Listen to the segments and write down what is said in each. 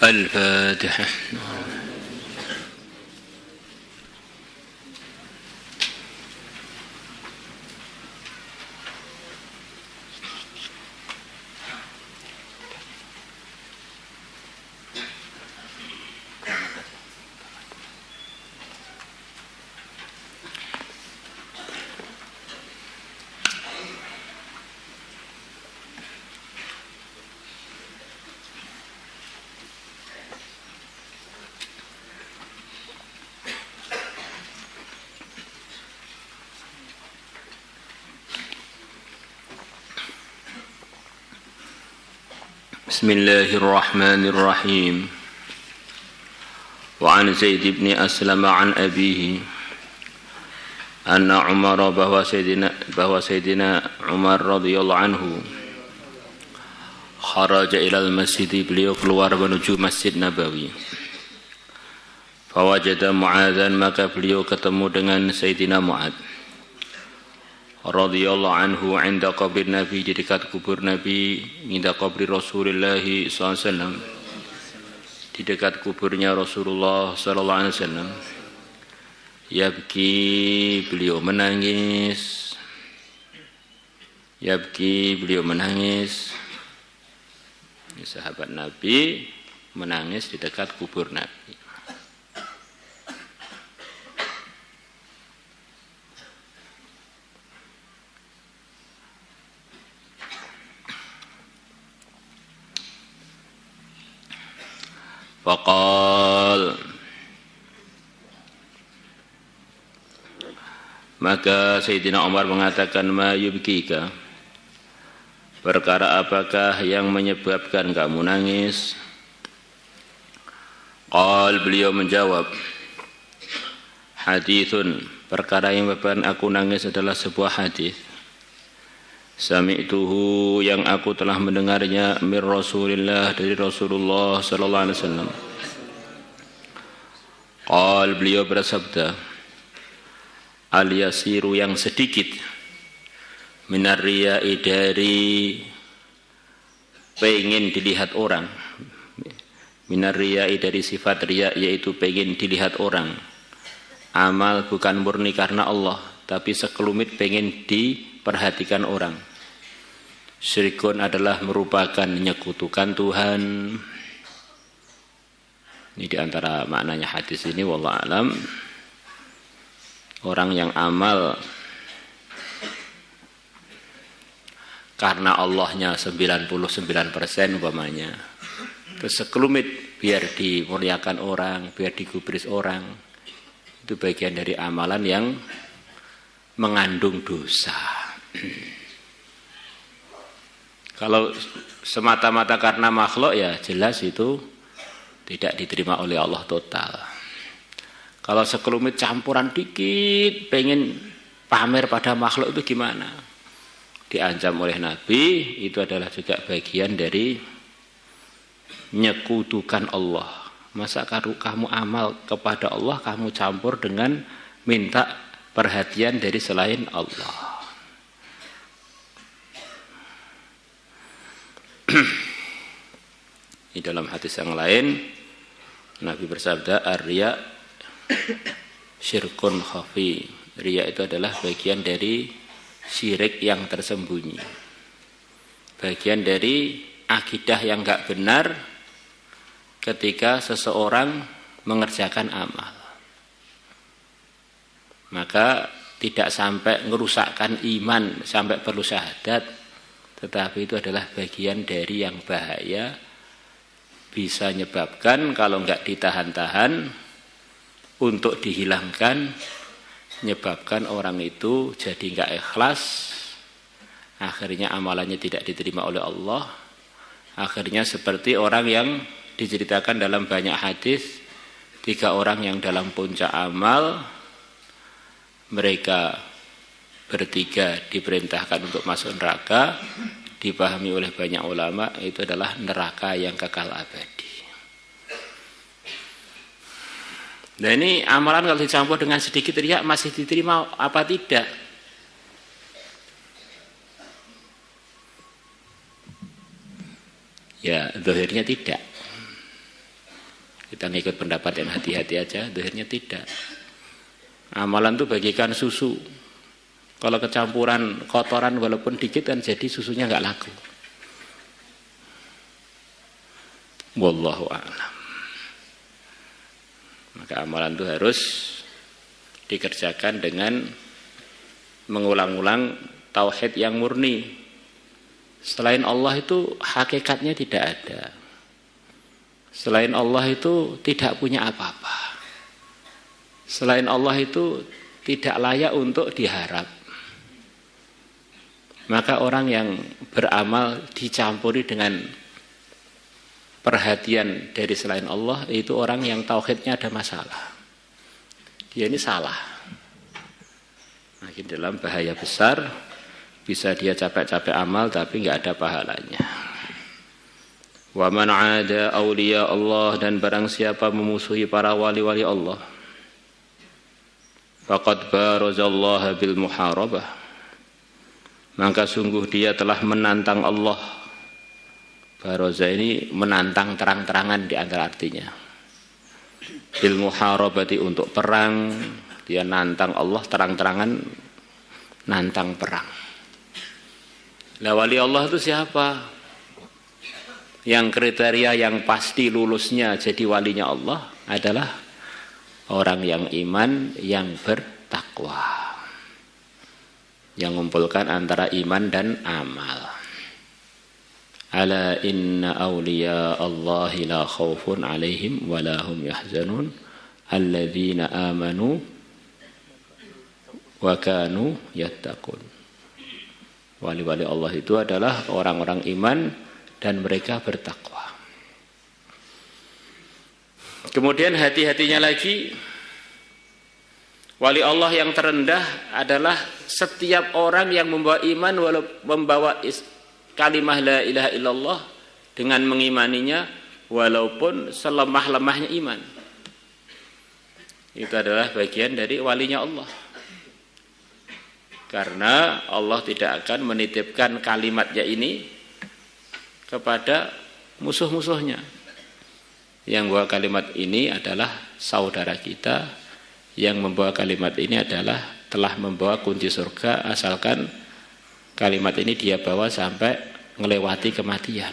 الفاتحة. بسم الله الرحمن الرحيم. وعن زيد بن أسلم عن أبيه أن عمر bahwa Sayyidina Umar radhiyallahu anhu kharaja ilal masjid, beliau keluar menuju Masjid Nabawi. Fawajada Mu'adzan, maka beliau ketemu dengan Sayyidina Mu'adz radhiyallahu anhu inda qabri Nabi, di dekat kubur Nabi, inda qabri Rasulullah sallallahu alaihi wasallam, di dekat kuburnya Rasulullah sallallahu alaihi wasallam. Yabki, beliau menangis. Yabki, beliau menangis. Sahabat Nabi menangis di dekat kubur Nabi. Faqal, maka Sayyidina Umar mengatakan, ma yubkika, perkara apakah yang menyebabkan kamu nangis? Qal, beliau menjawab, hadithun, perkara yang menyebabkan aku nangis adalah sebuah hadis. Sami'tuhu, yang aku telah mendengarnya, mir Rasulillah, dari Rasulullah sallallahu alaihi wasallam. Qal, beliau bersabda, al yasiru, yang sedikit, minar riya'i, dari pengen dilihat orang. Minar riya'i, dari sifat riya, yaitu pengen dilihat orang. Amal bukan murni karena Allah, tapi sekelumit pengen diperhatikan orang. Syirkun adalah merupakan menyekutukan Tuhan. Ini diantara maknanya hadis ini, wallahu alam. Orang yang amal karena Allahnya 99% umpamanya, terus sekelumit biar dimuliakan orang, biar digubris orang, itu bagian dari amalan yang mengandung dosa. Kalau semata-mata karena makhluk, ya jelas itu tidak diterima oleh Allah total. Kalau sekelumit campuran dikit pengen pamer pada makhluk, itu gimana? Diancam oleh Nabi, itu adalah juga bagian dari menyekutukan Allah. Masa kamu amal kepada Allah, kamu campur dengan minta perhatian dari selain Allah. Di dalam hadis yang lain Nabi bersabda, ar-riya syirkun khafi. Riya itu adalah bagian dari syirik yang tersembunyi, bagian dari akidah yang enggak benar ketika seseorang mengerjakan amal. Maka tidak sampai merusakkan iman sampai perlu syahadat, tetapi itu adalah bagian dari yang bahaya, bisa menyebabkan kalau enggak ditahan-tahan untuk dihilangkan, menyebabkan orang itu jadi enggak ikhlas, akhirnya amalannya tidak diterima oleh Allah, akhirnya seperti orang yang diceritakan dalam banyak hadis, 3 orang yang dalam puncak amal, mereka bertiga diperintahkan untuk masuk neraka, dipahami oleh banyak ulama itu adalah neraka yang kekal abadi. Nah, ini amalan kalau dicampur dengan sedikit riya masih diterima apa tidak? Ya, zahirnya tidak. Kita ngikut pendapat yang hati-hati aja, akhirnya tidak. Amalan itu bagikan susu. Kalau kecampuran kotoran walaupun dikit kan jadi susunya nggak laku. Wallahu a'lam. Maka amalan itu harus dikerjakan dengan mengulang-ulang tauhid yang murni. Selain Allah itu hakikatnya tidak ada. Selain Allah itu tidak punya apa-apa. Selain Allah itu tidak layak untuk diharap. Maka orang yang beramal dicampuri dengan perhatian dari selain Allah, itu orang yang tauhidnya ada masalah. Dia ini salah. Makin dalam bahaya besar, bisa dia capek-capek amal tapi nggak ada pahalanya. Wa man 'ada auliya Allah, dan barang siapa memusuhi para wali-wali Allah, faqad barazallaha bil muharabah, maka sungguh dia telah menantang Allah. Baraza ini menantang terang-terangan di antara artinya. Bil muharabati, untuk perang, dia nantang Allah terang-terangan, nantang perang. Lah wali Allah itu siapa? Yang kriteria yang pasti lulusnya jadi walinya Allah adalah orang yang iman, yang bertakwa, yang mengumpulkan antara iman dan amal. Ala inna awliya Allahi la khawfun alaihim wa la hum yahzanun alladzina amanu wa kanu yattaqun. Wali-wali Allah itu adalah orang-orang iman dan mereka bertakwa. Kemudian hati-hatinya lagi, wali Allah yang terendah adalah setiap orang yang membawa iman, membawa kalimah la ilaha illallah dengan mengimaninya walaupun selemah-lemahnya iman. Itu adalah bagian dari walinya Allah. Karena Allah tidak akan menitipkan kalimatnya ini kepada musuh-musuhnya. Yang membawa kalimat ini adalah saudara kita, yang membawa kalimat ini adalah telah membawa kunci surga, asalkan kalimat ini dia bawa sampai melewati kematian.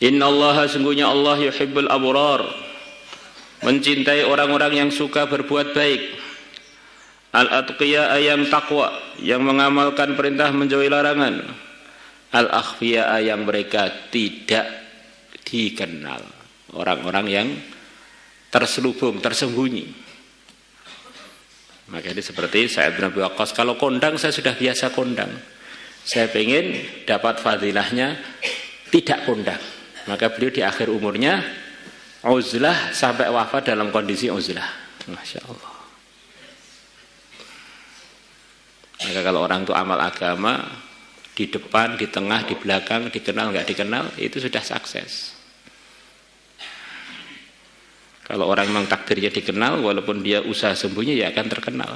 Innallaha, sungguhnya Allah, yuhibbul abrar, mencintai orang-orang yang suka berbuat baik. Al-atqiya, yang takwa, yang mengamalkan perintah menjauhi larangan. Al-akhfiya, yang mereka tidak dikenal, orang-orang yang terselubung, tersembunyi. Maka ini seperti Sa'id bin Abi Waqqas, kalau kondang saya sudah biasa kondang, saya pengen dapat fadilahnya tidak kondang. Maka beliau di akhir umurnya uzlah sampai wafat dalam kondisi uzlah. Masya Allah. Maka kalau orang itu amal agama, di depan, di tengah, di belakang, dikenal nggak dikenal, itu sudah sukses. Kalau orang memang takdirnya dikenal, walaupun dia usaha sembunyi ya akan terkenal.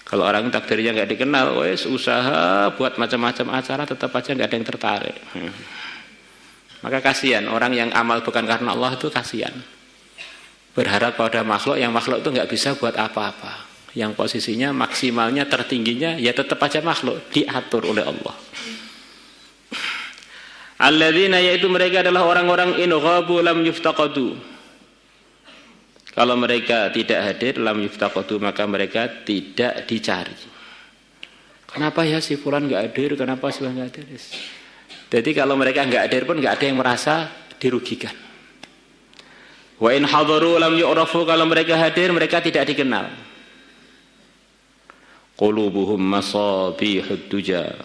Kalau orang takdirnya nggak dikenal, wes usaha buat macam-macam acara tetap aja nggak ada yang tertarik. Maka kasihan orang yang amal bukan karena Allah itu kasihan. Berharap pada makhluk, yang makhluk itu nggak bisa buat apa-apa. Yang posisinya maksimalnya tertingginya ya tetap aja makhluk, diatur oleh Allah. Alladzina, yaitu mereka adalah orang-orang in ghabu lam yuftaqadu. Kalau mereka tidak hadir, lam yuftaqadu, maka mereka tidak dicari. Kenapa ya si fulan nggak hadir? Kenapa si fulan nggak hadir? Jadi kalau mereka nggak hadir pun nggak ada yang merasa dirugikan. Wa in hadaru lam yu'rafu, kalau mereka hadir mereka tidak dikenal. Qulubuhum masabihud duja,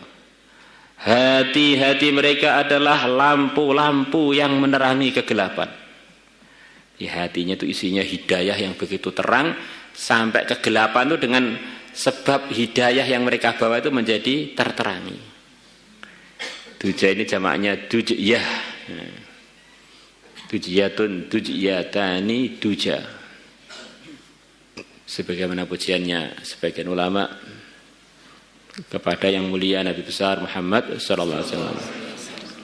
hati-hati mereka adalah lampu-lampu yang menerangi kegelapan. Di hatinya itu isinya hidayah yang begitu terang, sampai kegelapan itu dengan sebab hidayah yang mereka bawa itu menjadi terterangi. Duja ini jamaknya dujiyah. Dujiyatun, dujiyatani, duja. sebagaimana pujiannya sebagian ulama kepada yang mulia Nabi besar Muhammad sallallahu alaihi wasallam.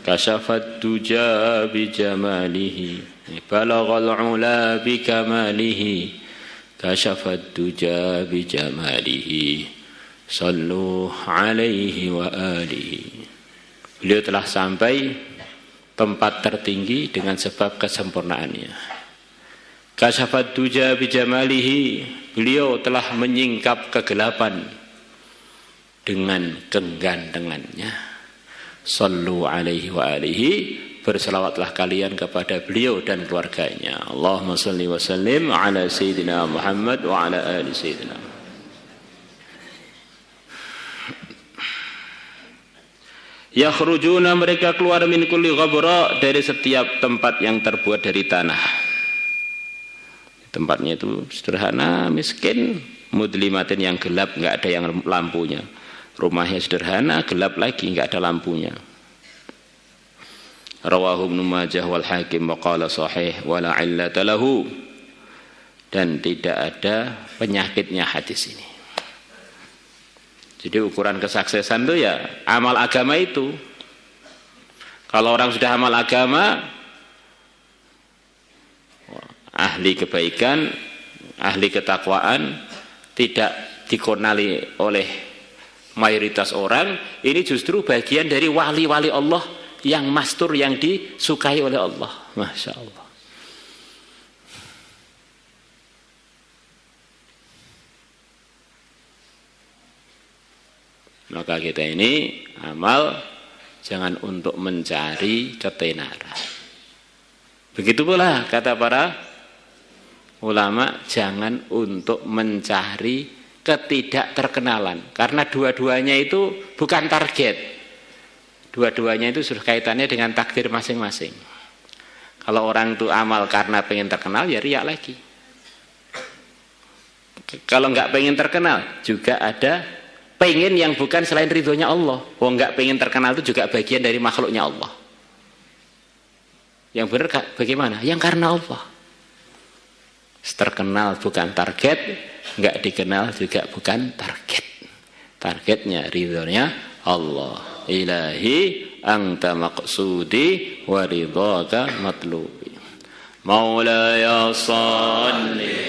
Kasyafat duja bi jamalihi balaghal ula bi kamalihi kasyafat duja bi jamalihi sallu alaihi wa alihi. Beliau telah sampai tempat tertinggi dengan sebab kesempurnaannya. Kasyafat duja bi jamalihi, beliau telah menyingkap kegelapan dengan kegantengannya. Sallu alaihi wa alihi, berselawatlah kalian kepada beliau dan keluarganya. Allahumma salli wa sallim ala sayyidina Muhammad wa ala ali sayyidina. Yakhrujuna, mereka keluar min kulli ghabra, dari setiap tempat yang terbuat dari tanah. Tempatnya itu sederhana, miskin, mudlimatin, yang gelap, enggak ada yang lampunya. Rumahnya sederhana, gelap lagi, enggak ada lampunya. Rawahu Ibnu Majah wal Hakim wa qala sahih wa la illata lahu. Dan tidak ada penyakitnya hadis ini. Jadi ukuran kesuksesan itu ya amal agama itu. Kalau orang sudah amal agama, ahli kebaikan, ahli ketakwaan, tidak dikenali oleh mayoritas orang, ini justru bagian dari wali-wali Allah yang mastur, yang disukai oleh Allah. Masya Allah. Maka kita ini amal jangan untuk mencari ketenaran. Begitu pula kata para ulama, jangan untuk mencari ketidakterkenalan, karena dua-duanya itu bukan target. Dua-duanya itu sudah kaitannya dengan takdir masing-masing. Kalau orang itu amal karena pengen terkenal, ya riak lagi. Kalau enggak pengen terkenal, juga ada pengen yang bukan selain ridhonya Allah. Oh, enggak pengen terkenal itu juga bagian dari makhluknya Allah. Yang benar bagaimana? Yang karena Allah. Terkenal bukan target, enggak dikenal juga bukan target. Targetnya ridhonya Allah. Ilahi anta maqsudi wa ridhaka matlubi. Maulaya salli